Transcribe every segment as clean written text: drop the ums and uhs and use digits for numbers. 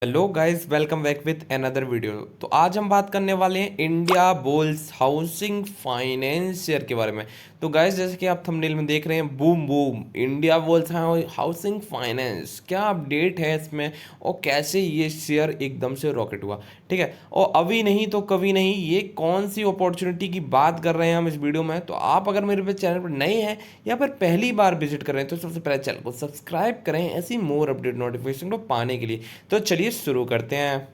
Hello guys, welcome back with another video. तो आज हम बात करने वाले हैं India bulls housing finance share के बारे में। तो गाइस, जैसे कि आप थंबनेल में देख रहे हैं, boom boom India bulls housing finance, क्या अपडेट है इसमें और कैसे ये शेयर एकदम से रॉकेट हुआ। ठीक है, और अभी नहीं तो कभी नहीं, ये कौन सी अपॉर्चुनिटी की बात कर रहे हैं हम इस वीडियो में। तो आप अगर मेरे पे चैनल पर नए हैं या फिर पहली बार विजिट कर रहे हैं तो सबसे पहले चैनल को सब्सक्राइब करें ऐसी मोर अपडेट नोटिफिकेशन को पाने के लिए। तो चलिए शुरू करते हैं।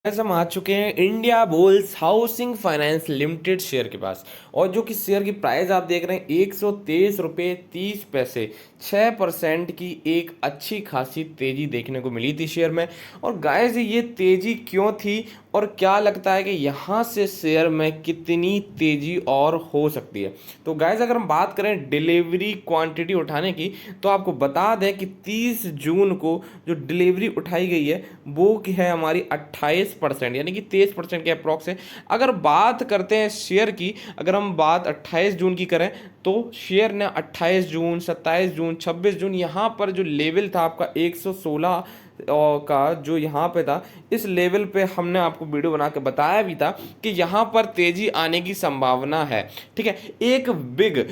ऐसा हम आ चुके हैं India bulls housing finance limited share के पास, और जो कि शेयर की प्राइस आप देख रहे हैं 123 रुपये 30 पैसे। 6% की एक अच्छी खासी तेजी देखने को मिली थी शेयर में। और गाइस, ये तेजी क्यों थी और क्या लगता है कि यहाँ से शेयर में कितनी तेजी और हो सकती है। तो गाइस, अगर हम बात करें डिलीवरी क्वांटिटी उठाने की, तो आपको बता दें कि 30 जून को जो डिलीवरी उठाई गई है वो की है हमारी 28%, यानी कि 23% के अप्रॉक्स है। अगर बात करते हैं शेयर की, अगर हम बात 28 जून की करें तो शेयर ने 28 जून 27 जून 26 जून यहाँ पर जो लेवल था आपका 116 का, जो यहाँ पे था, इस लेवल पे हमने आपको वीडियो बना के बताया भी था कि यहाँ पर तेजी आने की संभावना है। ठीक है, एक बिग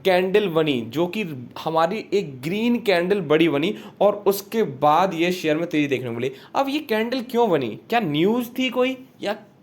कैंडल बनी जो कि हमारी एक ग्रीन कैंडल बड़ी बनी और उसके बाद ये शेयर में तेजी देखने को मिली। अब ये कैंडल क्यों बनी, क्या न्यूज़ थी कोई,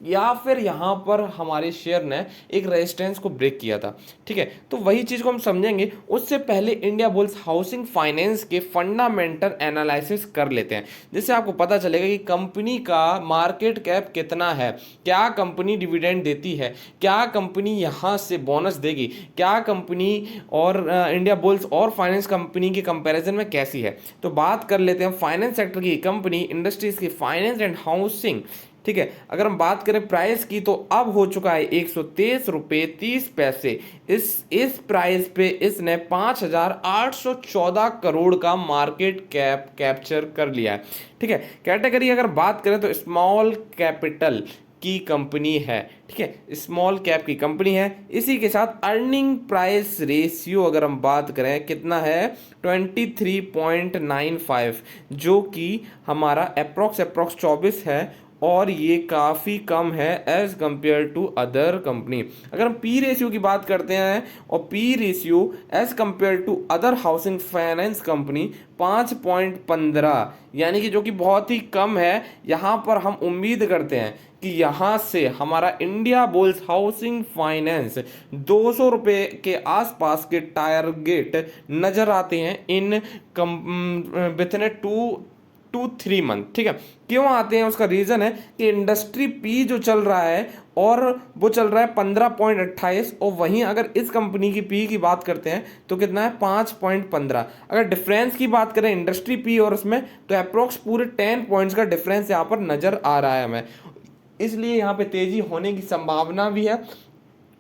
या फिर यहाँ पर हमारे शेयर ने एक रेजिस्टेंस को ब्रेक किया था। ठीक है, तो वही चीज़ को हम समझेंगे। उससे पहले इंडिया बुल्स हाउसिंग फाइनेंस के फंडामेंटल एनालिसिस कर लेते हैं, जिससे आपको पता चलेगा कि कंपनी का मार्केट कैप कितना है, क्या कंपनी डिविडेंड देती है, क्या कंपनी यहाँ से बोनस देगी, क्या कंपनी और इंडिया बुल्स और फाइनेंस कंपनी के कंपैरिजन में कैसी है। तो बात कर लेते हैं फाइनेंस सेक्टर की कंपनी इंडस्ट्रीज की फाइनेंस एंड हाउसिंग। ठीक है, अगर हम बात करें प्राइस की तो अब हो चुका है 123 रुपये 30 पैसे। इस प्राइस पे इसने 5,814 करोड़ का मार्केट कैप कैप्चर कर लिया है। ठीक है, कैटेगरी अगर बात करें तो स्मॉल कैपिटल की कंपनी है। ठीक है, स्मॉल कैप की कंपनी है। इसी के साथ अर्निंग प्राइस रेशियो अगर हम बात करें कितना है 23.95, जो कि हमारा अप्रोक्स 24 है, और ये काफ़ी कम है as compare to other company. अगर हम पी रेशियो की बात करते हैं, और P ratio as compare to other housing finance company 5.15, यानी कि जो कि बहुत ही कम है। यहाँ पर हम उम्मीद करते हैं कि यहाँ से हमारा इंडिया बुल्स हाउसिंग फाइनेंस 200 रुपये के आसपास के टारगेट नजर आते हैं इन विथिन ए 2-3 मंथ। ठीक है, क्यों आते हैं उसका रीज़न है कि इंडस्ट्री पी जो चल रहा है और वो चल रहा है 15.28, और वहीं अगर इस कंपनी की पी की बात करते हैं तो कितना है 5.15। अगर डिफरेंस की बात करें इंडस्ट्री पी और उसमें, तो अप्रोक्स पूरे 10 पॉइंट्स का डिफरेंस यहाँ पर नज़र आ रहा है हमें। इसलिए यहाँ पे तेज़ी होने की संभावना भी है।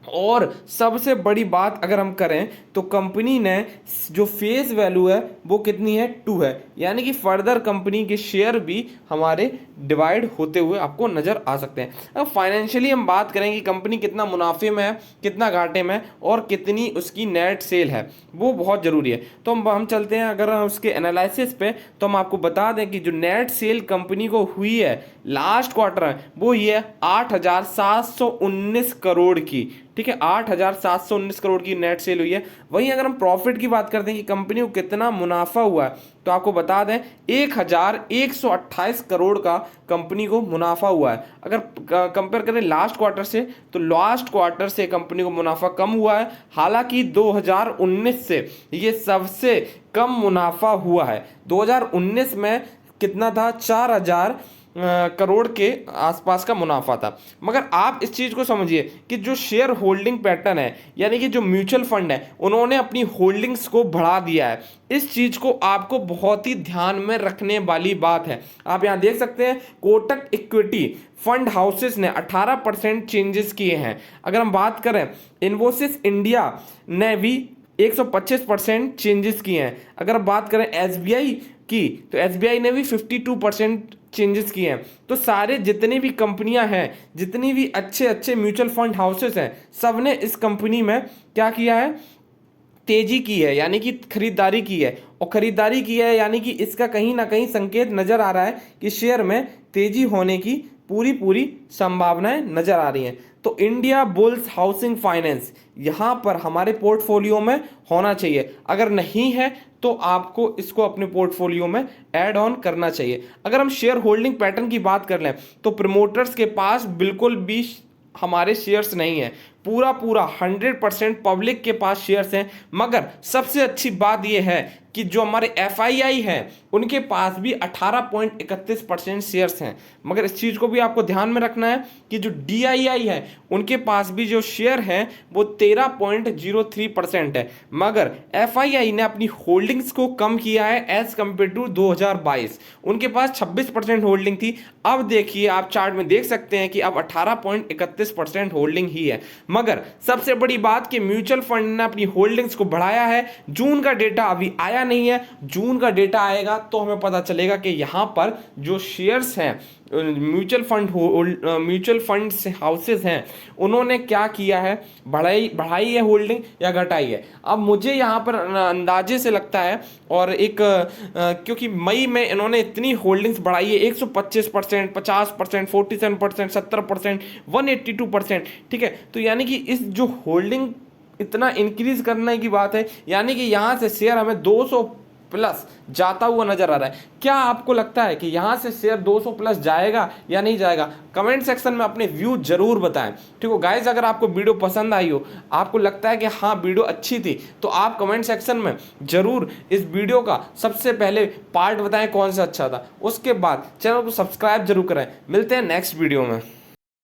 और सबसे बड़ी बात अगर हम करें तो कंपनी ने जो फेस वैल्यू है वो कितनी है 2 है, यानी कि फर्दर कंपनी के शेयर भी हमारे डिवाइड होते हुए आपको नजर आ सकते हैं। अब फाइनेंशियली हम बात करें कि कंपनी कितना मुनाफे में है, कितना घाटे में है, और कितनी उसकी नेट सेल है, वो बहुत ज़रूरी है। तो हम चलते हैं अगर हम उसके एनालिसिस पे, तो हम आपको बता दें कि जो नेट सेल कंपनी को हुई है लास्ट क्वार्टर में वो ये 8,719 करोड़ की। ठीक है, 8,719 करोड़ की नेट सेल हुई है। वहीं अगर हम प्रॉफिट की बात करते हैं कि कंपनी को कितना मुनाफा हुआ है, तो आपको बता दें 1,128 करोड़ का कंपनी को मुनाफा हुआ है। अगर कंपेयर करें लास्ट क्वार्टर से, तो लास्ट क्वार्टर से कंपनी को मुनाफा कम हुआ है। हालांकि 2019 से ये सबसे कम मुनाफा हुआ है। 2019 में कितना था, 4,000 करोड़ के आसपास का मुनाफा था। मगर आप इस चीज़ को समझिए कि जो शेयर होल्डिंग पैटर्न है, यानी कि जो म्यूचुअल फंड है, उन्होंने अपनी होल्डिंग्स को बढ़ा दिया है। इस चीज़ को आपको बहुत ही ध्यान में रखने वाली बात है। आप यहाँ देख सकते हैं कोटक इक्विटी फंड हाउसेस ने 18% चेंजेस किए हैं। अगर हम बात करें इन्फोसिस इंडिया ने भी 125% चेंजेस किए हैं। अगर बात करें एसबीआई की, तो एसबीआई ने भी 52% चेंजेस किए हैं। तो सारे जितनी भी कंपनियां हैं, जितनी भी अच्छे अच्छे म्यूचुअल फंड हाउसेस हैं, सब ने इस कंपनी में क्या किया है, तेजी की है यानी कि खरीदारी की है, और खरीदारी की है यानी कि इसका कहीं ना कहीं संकेत नजर आ रहा है कि शेयर में तेजी होने की पूरी पूरी संभावनाएं नजर आ रही हैं। तो इंडिया बुल्स हाउसिंग फाइनेंस यहाँ पर हमारे पोर्टफोलियो में होना चाहिए। अगर नहीं है तो आपको इसको अपने पोर्टफोलियो में ऐड ऑन करना चाहिए। अगर हम शेयर होल्डिंग पैटर्न की बात कर लें तो प्रमोटर्स के पास बिल्कुल भी हमारे शेयर्स नहीं है, पूरा पूरा 100% पब्लिक के पास शेयर्स हैं। मगर सबसे अच्छी बात यह है कि जो हमारे एफआईआई हैं उनके पास भी 18.31% शेयर्स हैं। मगर इस चीज़ को भी आपको ध्यान में रखना है कि जो डीआईआई है उनके पास भी जो शेयर हैं वो 13.03% है। मगर एफआईआई ने अपनी होल्डिंग्स को कम किया है एज कम्पेयर टू 2022। उनके पास 26% होल्डिंग थी, अब देखिए आप चार्ट में देख सकते हैं कि अब 18.31% होल्डिंग ही है। मगर सबसे बड़ी बात कि म्यूचुअल फंड ने अपनी होल्डिंग्स को बढ़ाया है। जून का डेटा अभी आया नहीं है, जून का डेटा आएगा तो हमें पता चलेगा कि यहाँ पर जो शेयर्स हैं म्यूचुअल फंड हाउसेस हैं उन्होंने क्या किया है, बढ़ाई है होल्डिंग या घटाई है। अब मुझे यहाँ पर अंदाजे से लगता है और क्योंकि मई में इन्होंने इतनी होल्डिंग्स बढ़ाई है 125%, 50%, 47%, 70%, 182%, ठीक है। तो यानी कि इस जो होल्डिंग इतना इंक्रीज करने की बात है, यानी कि यहाँ से शेयर हमें 200 प्लस जाता हुआ नजर आ रहा है। क्या आपको लगता है कि यहाँ से शेयर 200 प्लस जाएगा या नहीं जाएगा? कमेंट सेक्शन में अपने व्यू जरूर बताएं। ठीक हो गाइस, अगर आपको वीडियो पसंद आई हो, आपको लगता है कि हाँ वीडियो अच्छी थी, तो आप कमेंट सेक्शन में जरूर इस वीडियो का सबसे पहले पार्ट बताएं कौन सा अच्छा था। उसके बाद चैनल को सब्सक्राइब जरूर करें। मिलते हैं नेक्स्ट वीडियो में।